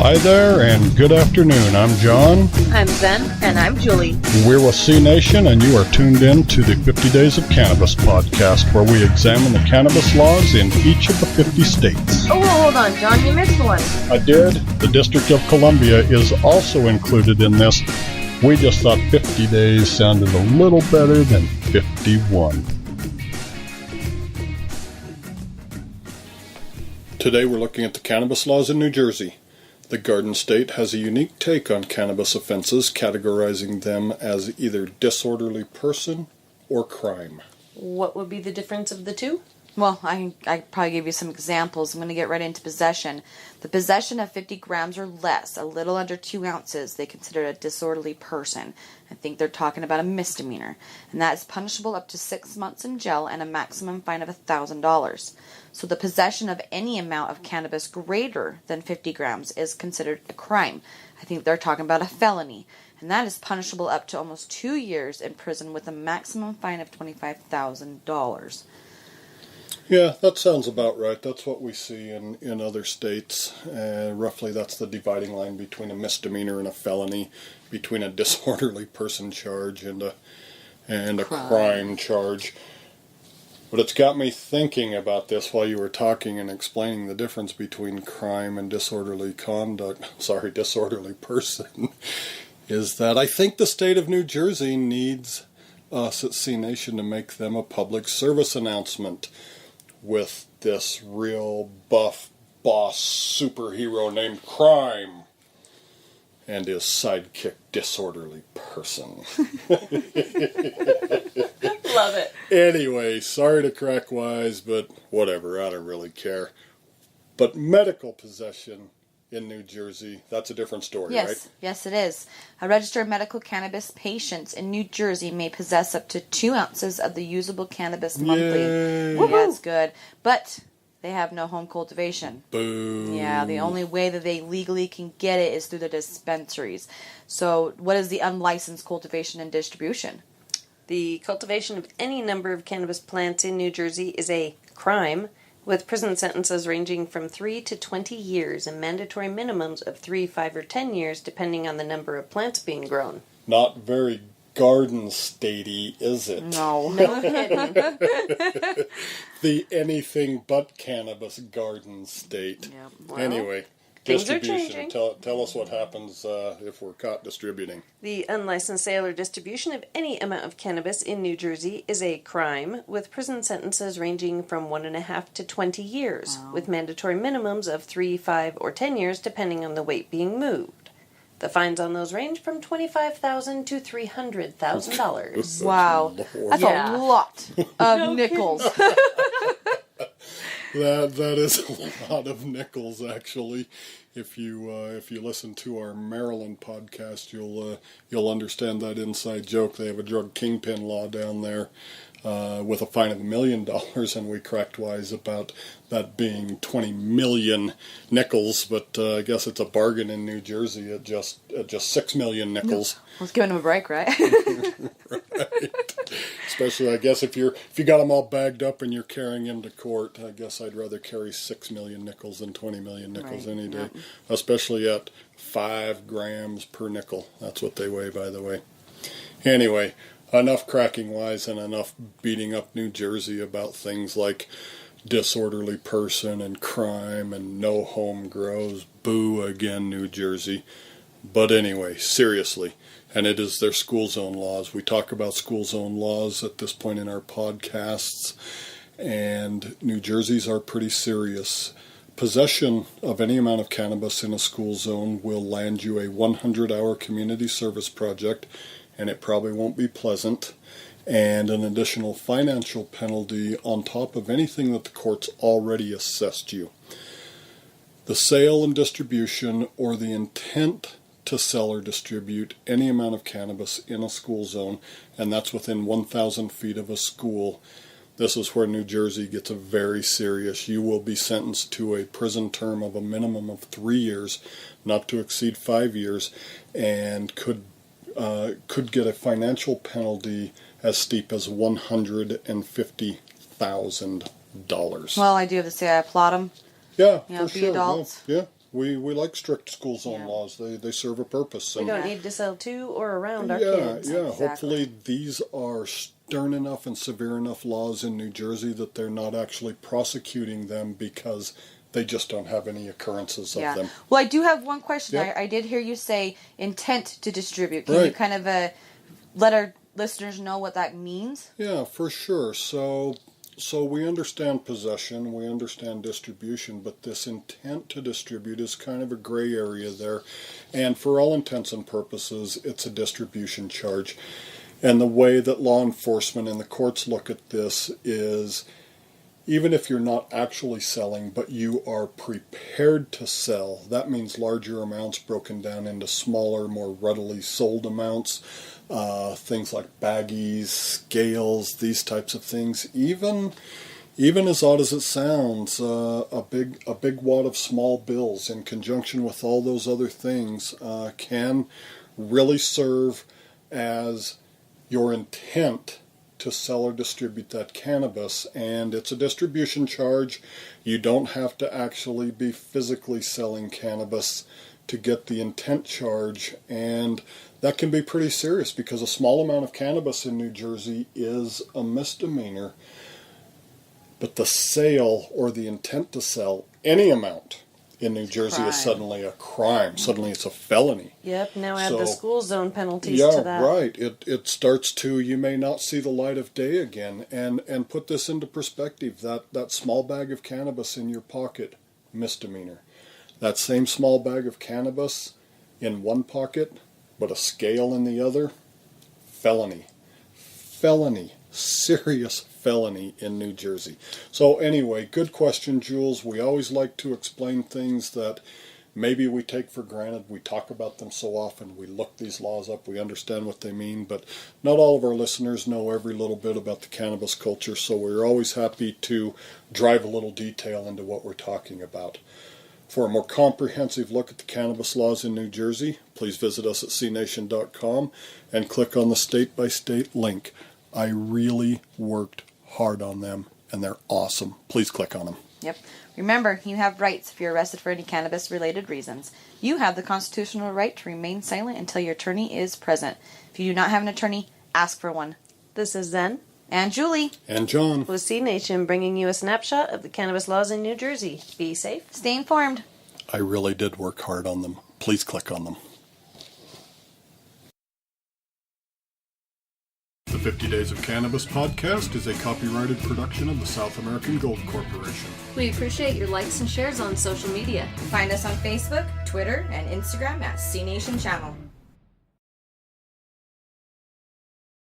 Hi there, and good afternoon. I'm John. I'm Zen. And I'm Julie. We're with cNation, and you are tuned in to the 50 Days of Cannabis podcast, where we examine the cannabis laws in each of the 50 states. Oh, hold on, John. You missed one. I did. The District of Columbia is also included in this. We just thought 50 days sounded a little better than 51. Today we're looking at the cannabis laws in New Jersey. The Garden State has a unique take on cannabis offenses, categorizing them as either disorderly person or crime. What would be the difference of the two? Well, I probably give you some examples. I'm going to get right into possession. The possession of 50 grams or less, a little under 2 ounces, they consider a disorderly person. I think they're talking about a misdemeanor. And that is punishable up to 6 months in jail and a maximum fine of $1,000. So the possession of any amount of cannabis greater than 50 grams is considered a crime. I think they're talking about a felony. And that is punishable up to almost 2 years in prison with a maximum fine of $25,000. Yeah, that sounds about right. That's what we see in other states. Roughly that's the dividing line between a misdemeanor and a felony, between a disorderly person charge and a crime charge. But it's got me thinking about this while you were talking and explaining the difference between crime and disorderly person, is that I think the state of New Jersey needs us at cNation to make them a public service announcement with this real buff boss superhero named Crime and his sidekick disorderly person. Love it. Anyway, sorry to crack wise, but whatever, I don't really care. But medical possession in New Jersey, that's a different story, right? Yes, it is. A registered medical cannabis patient in New Jersey may possess up to 2 ounces of the usable cannabis monthly. Yay. Yeah, that's good. But they have no home cultivation. Boo. Yeah, the only way that they legally can get it is through the dispensaries. So what is the unlicensed cultivation and distribution? The cultivation of any number of cannabis plants in New Jersey is a crime, with prison sentences ranging from 3 to 20 years and mandatory minimums of 3, 5, or 10 years depending on the number of plants being grown. Not very Garden Statey, is it? No. No kidding. The anything but cannabis Garden State. Yep. Well, anyway, things are distribution. changing. Tell us what happens if we're caught distributing. The unlicensed sale or distribution of any amount of cannabis in New Jersey is a crime, with prison sentences ranging from 1.5 to 20 years, with mandatory minimums of 3, 5, or 10 years depending on the weight being moved. The fines on those range from $25,000 to $300,000. Wow. That's a lot of nickels. That is a lot of nickels, actually. If you listen to our Maryland podcast, you'll understand that inside joke. They have a drug kingpin law down there with a fine of $1 million, and we cracked wise about that being 20 million nickels. But I guess it's a bargain in New Jersey at just 6 million nickels. Let's give them a break, right? Right. Especially, I guess, if you got them all bagged up and you're carrying them to court, I guess I'd rather carry 6 million nickels than 20 million nickels any day. Yep. Especially at 5 grams per nickel. That's what they weigh, by the way. Anyway, enough cracking wise and enough beating up New Jersey about things like disorderly person and crime and no home grows. Boo again, New Jersey. But anyway, seriously, and it is their school zone laws. We talk about school zone laws at this point in our podcasts, and New Jersey's are pretty serious. Possession of any amount of cannabis in a school zone will land you a 100-hour community service project, and it probably won't be pleasant, and an additional financial penalty on top of anything that the court's already assessed you. The sale and distribution or the intent to sell or distribute any amount of cannabis in a school zone, and that's within 1,000 feet of a school. This is where New Jersey gets very serious. You will be sentenced to a prison term of a minimum of 3 years, not to exceed 5 years, and could get a financial penalty as steep as $150,000. Well, I do have to say I applaud them. Yeah, You know, for be sure. adults. Yeah. We like strict school zone laws. They serve a purpose. We don't need to sell to or around our yeah, kids. Yeah, Exactly. Hopefully these are stern enough and severe enough laws in New Jersey that they're not actually prosecuting them because they just don't have any occurrences of them. Well, I do have one question. Yep. I did hear you say intent to distribute. Can you Right. kind of let our listeners know what that means? Yeah, for sure. So we understand possession, we understand distribution, but this intent to distribute is kind of a gray area there. And for all intents and purposes, it's a distribution charge. And the way that law enforcement and the courts look at this is, even if you're not actually selling, but you are prepared to sell, that means larger amounts broken down into smaller, more readily sold amounts. Things like baggies, scales, these types of things. Even as odd as it sounds, a big wad of small bills in conjunction with all those other things can really serve as your intent to sell or distribute that cannabis, and it's a distribution charge. You don't have to actually be physically selling cannabis to get the intent charge, and that can be pretty serious because a small amount of cannabis in New Jersey is a misdemeanor, but the sale or the intent to sell any amount in New Jersey is suddenly a crime. Suddenly it's a felony. Yep, now add the school zone penalties yeah, to that. Right. It starts to, you may not see the light of day again. And put this into perspective, that small bag of cannabis in your pocket, misdemeanor. That same small bag of cannabis in one pocket, but a scale in the other, felony. Felony. Serious felony in New Jersey. So anyway, good question, Jules. We always like to explain things that maybe we take for granted. We talk about them so often. We look these laws up. We understand what they mean. But not all of our listeners know every little bit about the cannabis culture. So we're always happy to drive a little detail into what we're talking about. For a more comprehensive look at the cannabis laws in New Jersey, please visit us at cNation.com and click on the state-by-state link. I really worked hard on them, and they're awesome. Please click on them. Yep. Remember, you have rights if you're arrested for any cannabis-related reasons. You have the constitutional right to remain silent until your attorney is present. If you do not have an attorney, ask for one. This is Zen. And Julie. And John. With cNation, bringing you a snapshot of the cannabis laws in New Jersey. Be safe. Stay informed. I really did work hard on them. Please click on them. The 50 Days of Cannabis podcast is a copyrighted production of the South American Gold Corporation. We appreciate your likes and shares on social media. Find us on Facebook, Twitter, and Instagram at cNation Channel.